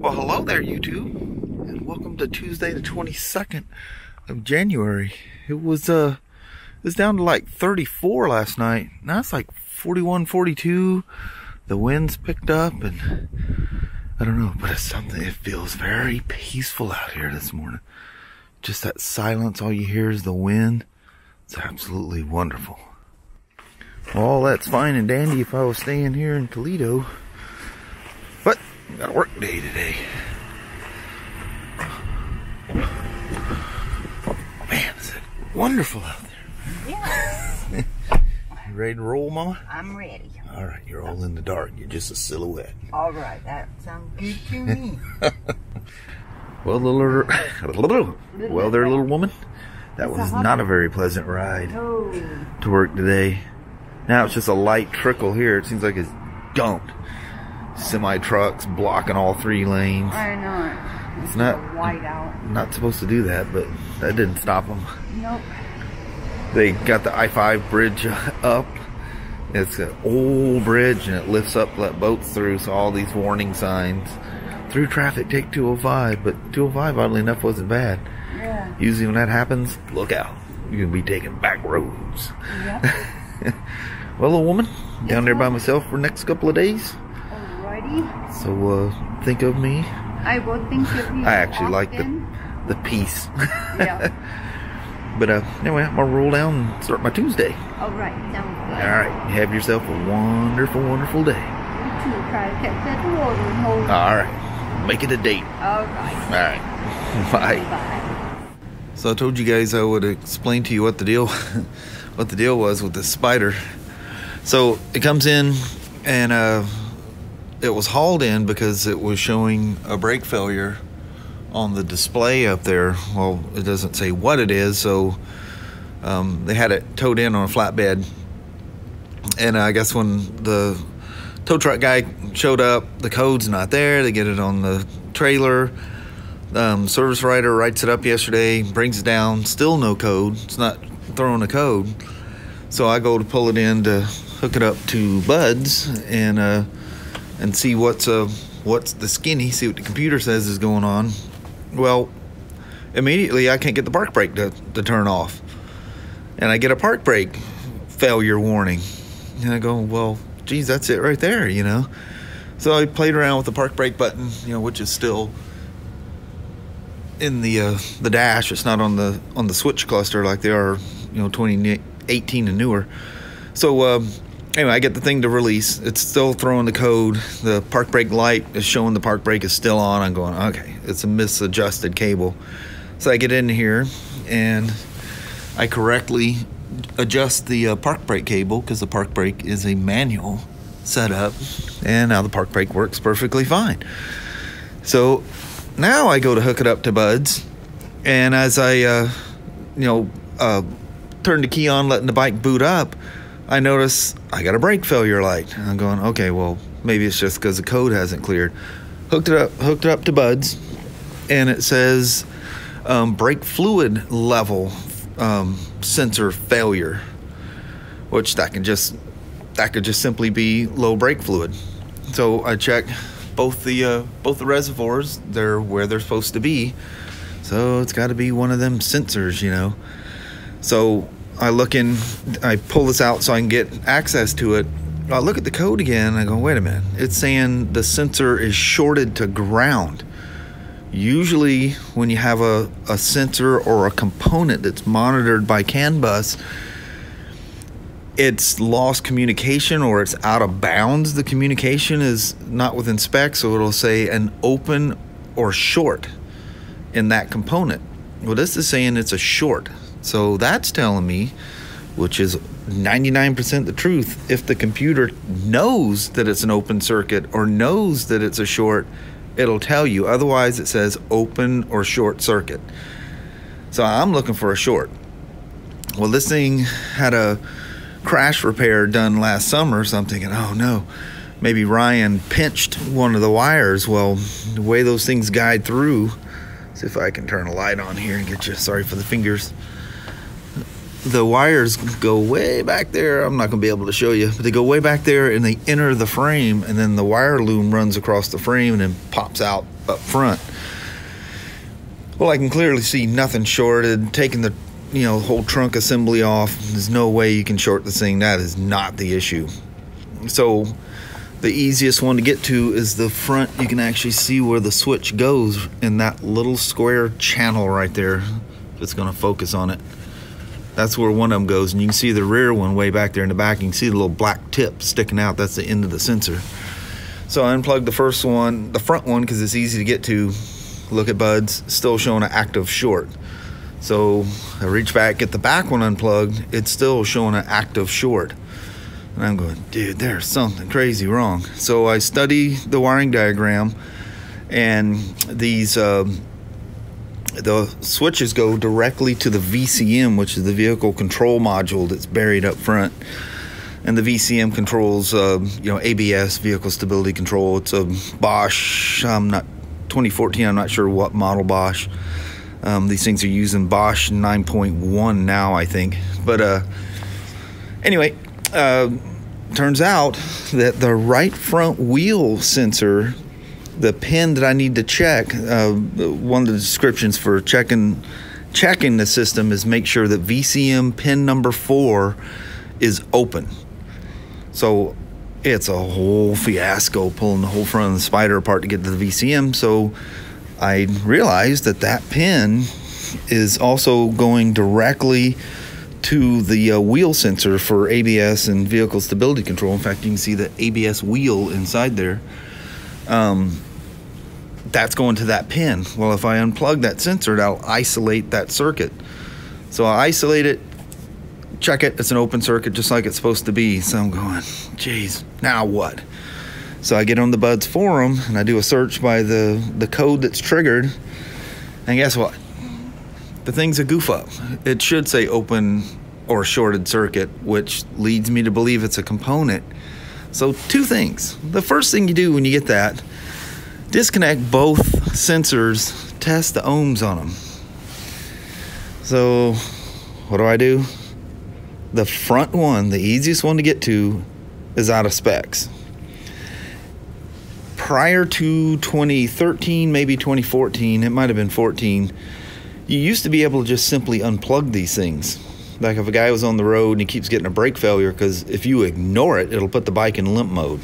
Well, hello there, YouTube, and welcome to Tuesday the 22nd of January. It was down to like 34 last night. Now it's like 41, 42. The winds picked up, and I don't know, but it's something. It feels very peaceful out here this morning. Just that silence. All you hear is the wind. It's absolutely wonderful. All that's fine and dandy if I was staying here in Toledo, but I got a work day today. Man, is it wonderful out there? Yes. You ready to roll, Mama? I'm ready. All right, you're all in the dark. You're just a silhouette. All right, that sounds good to me. Well, there, little woman. That was not a very pleasant ride to work today. Now it's just a light trickle here. It seems like it's dumped. Semi trucks blocking all 3 lanes. I know. It's not white out. Not supposed to do that, but that didn't stop them. Nope. They got the I-5 bridge up. It's an old bridge, and it lifts up to let boats through. So all these warning signs: through traffic, take 205. But 205, oddly enough, wasn't bad. Yeah. Usually when that happens, look out. You're gonna be taking back roads. Yep. Well, little woman, down there by myself for the next couple of days. Alrighty. So think of me. I will think of you. I actually like the peace. Yeah. But anyway, I'm gonna roll down and start my Tuesday. Alright, sounds good. Alright, have yourself a wonderful, wonderful day. You too. Try to catch that water and hold it. Alright, make it a date. Alright. Alright, bye. Bye. So I told you guys I would explain to you what the deal was with this Spyder. So it comes in, and it was hauled in because it was showing a brake failure on the display up there. Well, it doesn't say what it is, so they had it towed in on a flatbed. And I guess when the tow truck guy showed up, the code's not there. They get it on the trailer. Service writer writes it up yesterday, brings it down, still no code. It's not throwing a code. So I go to pull it in to hook it up to buds and see what's the skinny, see what the computer says is going on. Well, immediately I can't get the park brake to turn off, and I get a park brake failure warning, and I go, well, geez, that's it right there, you know. So I played around with the park brake button, you know, which is still in the dash. It's not on the switch cluster like they are, you know, 2018 and newer. So anyway, I get the thing to release. It's still throwing the code. The park brake light is showing the park brake is still on. I'm going, okay, it's a misadjusted cable. So I get in here and I correctly adjust the park brake cable, because the park brake is a manual setup, and now the park brake works perfectly fine. So now I go to hook it up to buds, and as I turn the key on, letting the bike boot up, I notice I got a brake failure light. I'm going, okay, well, maybe it's just because the code hasn't cleared. Hooked it up to buds, and it says brake fluid level sensor failure, which that could just simply be low brake fluid. So I check both the reservoirs. They're where they're supposed to be, so it's got to be one of them sensors, you know. So I pull this out so I can get access to it. I look at the code again, and I go, wait a minute. It's saying the sensor is shorted to ground. Usually when you have a sensor or a component that's monitored by CAN bus, it's lost communication, or it's out of bounds. The communication is not within spec, so it'll say an open or short in that component. Well, this is saying it's a short. So that's telling me, which is 99% the truth, if the computer knows that it's an open circuit or knows that it's a short, it'll tell you. Otherwise, it says open or short circuit. So I'm looking for a short. Well, this thing had a crash repair done last summer, so I'm thinking, oh no, maybe Ryan pinched one of the wires. Well, the way those things guide through, see if I can turn a light on here and get you, sorry for the fingers. The wires go way back there. I'm not going to be able to show you, but they go way back there and they enter the frame, and then the wire loom runs across the frame and then pops out up front. Well, I can clearly see nothing shorted. Taking the whole trunk assembly off, there's no way you can short this thing. That is not the issue. So the easiest one to get to is the front. You can actually see where the switch goes in that little square channel right there. It's going to focus on it. That's where one of them goes, and you can see the rear one way back there in the back. You can see the little black tip sticking out. That's the end of the sensor. So I unplugged the first one, the front one, because it's easy to get to. Look at buds, still showing an active short. So I reach back, get the back one unplugged. It's still showing an active short. And I'm going, dude, there's something crazy wrong. So I study the wiring diagram, and these the switches go directly to the VCM, which is the vehicle control module that's buried up front. And the VCM controls ABS, vehicle stability control. It's a Bosch, 2014, I'm not sure what model Bosch. These things are using Bosch 9.1 now, I think. But anyway, turns out that the right front wheel sensor, the pin that I need to check, one of the descriptions for checking the system is make sure that VCM pin number 4 is open. So it's a whole fiasco pulling the whole front of the Spyder apart to get to the VCM. So I realized that that pin is also going directly to the wheel sensor for ABS and vehicle stability control. In fact, you can see the ABS wheel inside there. That's going to that pin. Well, if I unplug that sensor, that'll isolate that circuit. So I isolate it, check it, it's an open circuit just like it's supposed to be. So I'm going, geez, now what? So I get on the Buds forum and I do a search by the code that's triggered, and guess what? The thing's a goof up. It should say open or shorted circuit, which leads me to believe it's a component. So two things. The first thing you do when you get that, disconnect both sensors, test the ohms on them. So what do? The front one, the easiest one to get to, is out of specs. Prior to 2013, maybe 2014, it might have been 14, you used to be able to just simply unplug these things. Like if a guy was on the road and he keeps getting a brake failure, because if you ignore it, it'll put the bike in limp mode.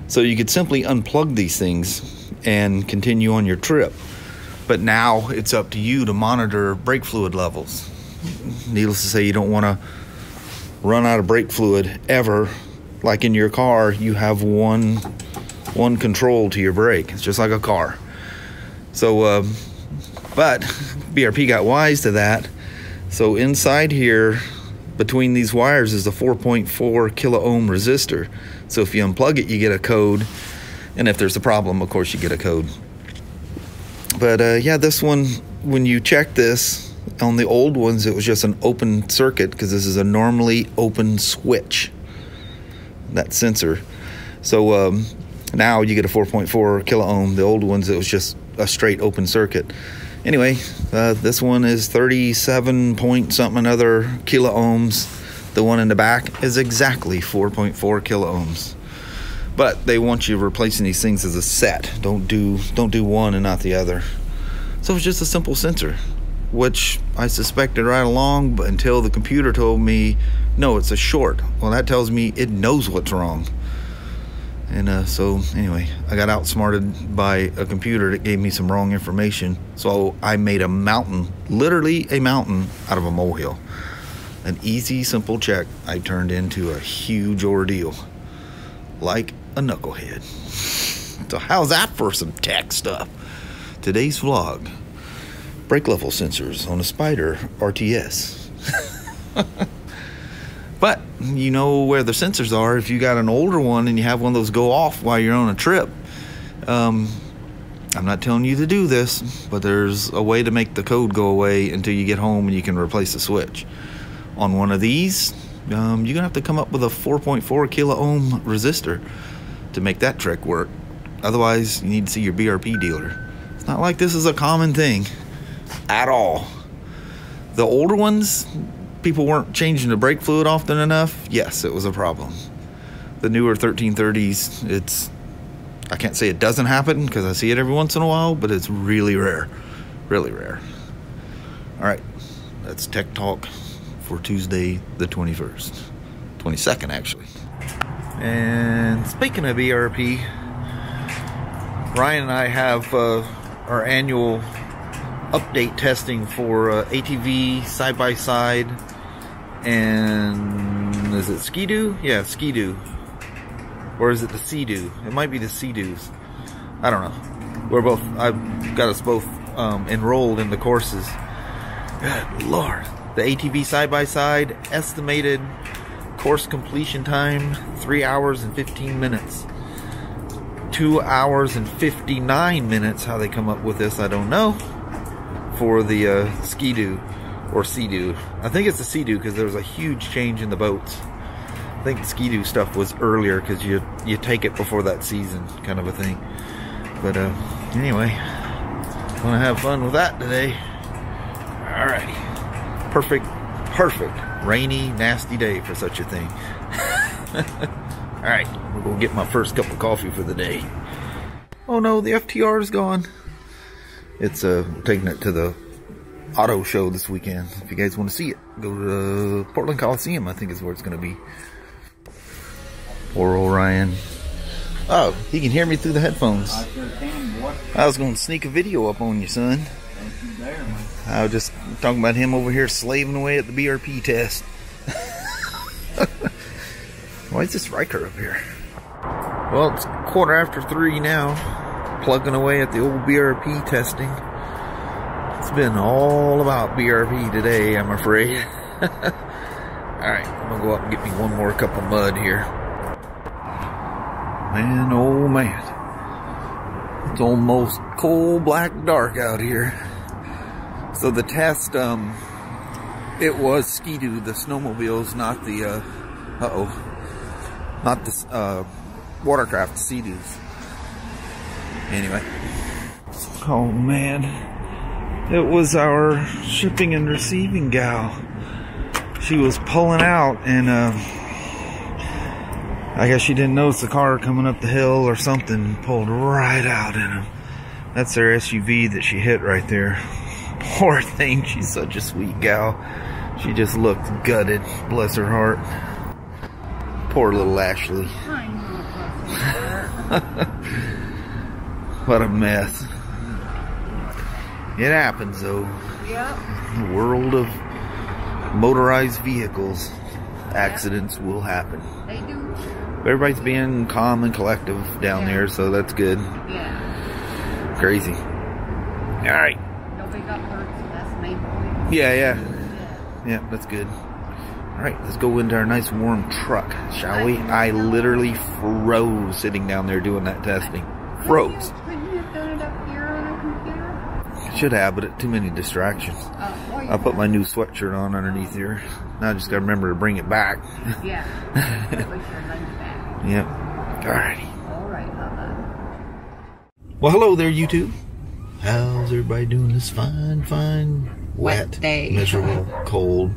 So you could simply unplug these things and continue on your trip. But now it's up to you to monitor brake fluid levels. Needless to say, you don't want to run out of brake fluid ever. Like in your car, you have one control to your brake. It's just like a car. So but BRP got wise to that. So inside here, between these wires, is a 4.4 kilo ohm resistor. So if you unplug it, you get a code, and if there's a problem, of course, you get a code. But yeah, this one, when you check this, on the old ones, it was just an open circuit, because this is a normally open switch, that sensor. So now you get a 4.4 kilo ohm. The old ones, it was just a straight open circuit. Anyway, this one is 37 point something other kilo ohms. The one in the back is exactly 4.4 kilo ohms. But they want you replacing these things as a set. Don't do one and not the other. So it's just a simple sensor, which I suspected right along, but until the computer told me, no, it's a short. Well, that tells me it knows what's wrong. And so anyway, I got outsmarted by a computer that gave me some wrong information. So I made a mountain, literally a mountain, out of a molehill. An easy, simple check I turned into a huge ordeal, like a knucklehead. So how's that for some tech stuff? Today's vlog: brake level sensors on a Spyder RTS. But you know where the sensors are. If you got an older one and you have one of those go off while you're on a trip, I'm not telling you to do this, but there's a way to make the code go away until you get home and you can replace the switch. On one of these, you're gonna have to come up with a 4.4 kilo ohm resistor to make that trick work. Otherwise, you need to see your BRP dealer. It's not like this is a common thing at all. The older ones, people weren't changing the brake fluid often enough. Yes, it was a problem. The newer 1330s, I can't say it doesn't happen because I see it every once in a while, but it's really rare. Really rare. All right, that's Tech Talk for Tuesday the 21st. 22nd, actually. And speaking of BRP, Ryan and I have our annual update testing for ATV, side-by-side, and is it Ski-Doo? Yeah, Ski-Doo. Or is it the Sea-Doo? It might be the Sea-Doos. I don't know. I've got us both enrolled in the courses. Good Lord. The ATV side-by-side, estimated course completion time, 3 hours and 15 minutes. 2 hours and 59 minutes. How they come up with this, I don't know. For the Ski-Doo or Sea-Doo. I think it's the Sea-Doo because there was a huge change in the boats. I think the Ski-Doo stuff was earlier because you take it before that season, kind of a thing. But anyway, gonna have fun with that today. Alrighty. Perfect rainy, nasty day for such a thing. Alright, we're gonna get my first cup of coffee for the day. Oh no, the FTR is gone. It's taking it to the auto show this weekend. If you guys want to see it, go to the Portland Coliseum, I think is where it's gonna be. Poor old Ryan. Oh, he can hear me through the headphones. I sure can, boy. I was gonna sneak a video up on you, son. I was just talking about him over here slaving away at the BRP test. Why is this Riker up here? Well, it's 3:15 now. Plugging away at the old BRP testing. It's been all about BRP today, I'm afraid. Alright, I'm gonna go up and get me one more cup of mud here. Man, oh man. It's almost coal black dark out here. So the test, it was Ski-Doo, the snowmobiles, not the, not the, watercraft, Sea-Doos. Anyway. Oh man. It was our shipping and receiving gal. She was pulling out and, I guess she didn't notice the car coming up the hill or something, pulled right out in him. That's their SUV that she hit right there. Poor thing, she's such a sweet gal. She just looked gutted, bless her heart. Poor little Ashley. What a mess. It happens though. Yep. The world of motorized vehicles, accidents will happen. They do. Everybody's being calm and collective down there, so that's good. Yeah. Crazy. Alright. Nobody got hurt, so that's the main point. Yeah, that's good. Alright, let's go into our nice warm truck, shall we? I literally froze sitting down there doing that testing. Froze. Couldn't you have done it up here on a computer? Should have, but too many distractions. I put my new sweatshirt on underneath here. Now I just gotta remember to bring it back. Yeah. That was your lunch bag. Yep. Alrighty. Alright, Well, hello there, YouTube. How's everybody doing this fine, wet day? Miserable, cold?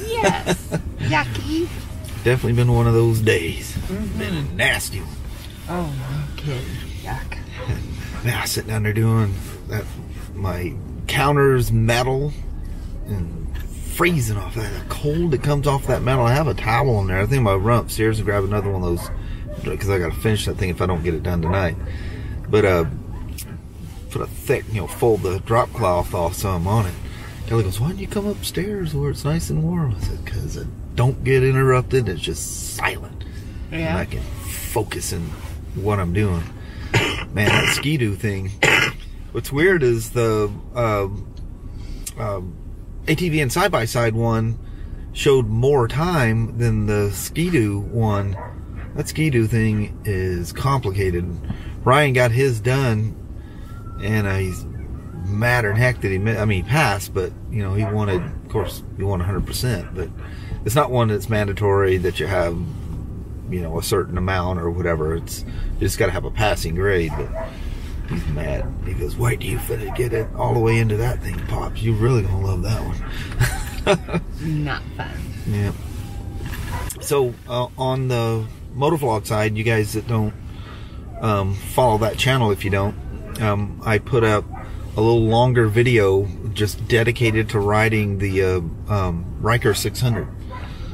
Yes. Yucky. Definitely been one of those days. Been a nasty one. Oh, no kidding. Yuck. Man, I sit down there doing that. My counter's metal and freezing off that. The cold that comes off that metal. I have a towel in there. I think I'm gonna run upstairs and grab another one of those because I gotta finish that thing if I don't get it done tonight. But put a thick, fold the drop cloth off some on it. Kelly goes, "Why don't you come upstairs where it's nice and warm?" I said, "Because I don't get interrupted. It's just silent. Yeah. And I can focus in what I'm doing." Man, that Ski-Doo thing. What's weird is the ATV and side-by-side one showed more time than the Ski-Doo one. That Ski-Doo thing is complicated. Ryan got his done, and he's madder than heck that he passed, but he wanted, of course, he won 100%, but it's not one that's mandatory that you have, a certain amount or whatever. It's you just got to have a passing grade. But he's mad. He goes, "Wait till you finna get it all the way into that thing, Pops. You really gonna love that one." Not fun. Yeah. So on the motovlog side, you guys that don't follow that channel if you don't. I put up a little longer video just dedicated to riding the Ryker 600.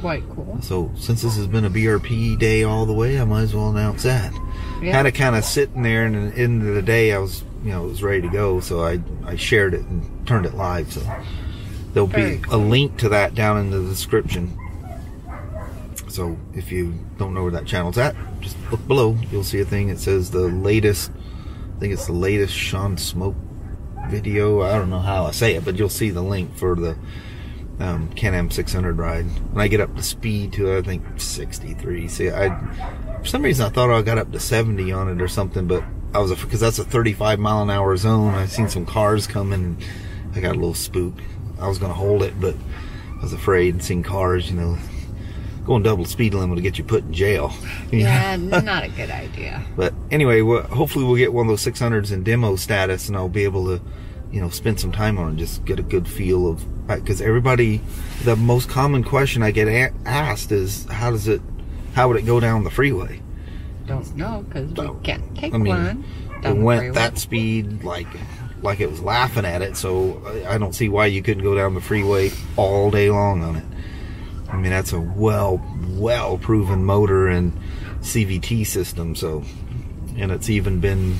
Quite cool. So since this has been a BRP day all the way, I might as well announce that. Yeah. Had it kind of sitting there, and at the end of the day, I was, you know, it was ready to go. So I shared it and turned it live. So there'll be a link to that down in the description. So if you don't know where that channel's at, just look below. You'll see a thing that says the latest. I think it's the latest Shawn Smoak video. I don't know how I say it, but you'll see the link for the Can-Am 600 ride. When I get up to speed to, I think 63. See, for some reason I thought I got up to 70 on it or something, but I was, because that's a 35-mile-an-hour zone. I seen some cars coming, and I got a little spooked. I was gonna hold it, but I was afraid. Seeing cars, you know, going double speed limit to get you put in jail. Yeah, not a good idea. But anyway, hopefully we'll get one of those 600s in demo status, and I'll be able to, you know, spend some time on it, just get a good feel of, because everybody, the most common question I get asked is, how would it go down the freeway? Don't know, because we can't take one. It went that speed like it was laughing at it, so I don't see why you couldn't go down the freeway all day long on it. I mean, that's a well proven motor and CVT system, so, and it's even been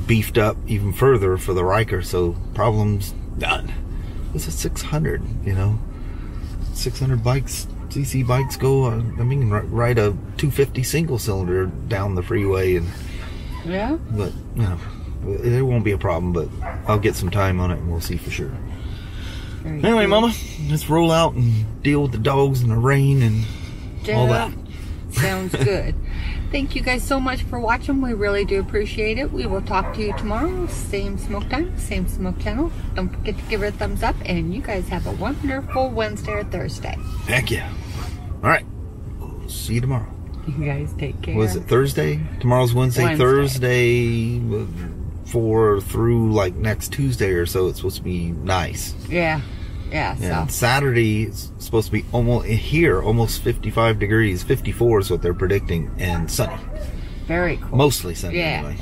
beefed up even further for the Ryker, so problem's done. It's a 600, you know, 600 bikes, CC bikes go, I mean, ride a 250 single cylinder down the freeway, and yeah, but you know, there won't be a problem, but I'll get some time on it and we'll see for sure. Anyway, Mama, let's roll out and deal with the dogs and the rain and all that. Sounds good. Thank you guys so much for watching. We really do appreciate it. We will talk to you tomorrow. Same smoke time, same smoke channel. Don't forget to give her a thumbs up, and you guys have a wonderful Wednesday or Thursday. Heck yeah. All right. We'll see you tomorrow. You guys take care. Was it Thursday? Tomorrow's Wednesday. Thursday through like next Tuesday or so, it's supposed to be nice. Yeah. Yeah, and Saturday is supposed to be almost 55 degrees, 54 is what they're predicting, and sunny. Very cool. Mostly sunny, anyway.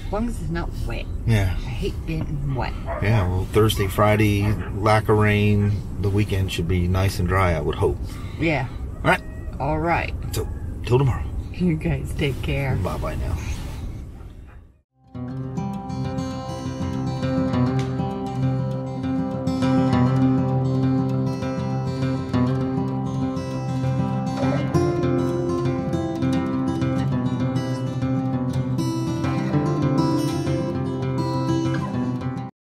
As long as it's not wet. Yeah. I hate being wet. Yeah, well, Thursday, Friday, lack of rain. The weekend should be nice and dry, I would hope. Yeah. All right. All right. So, till tomorrow. You guys take care. Bye-bye now.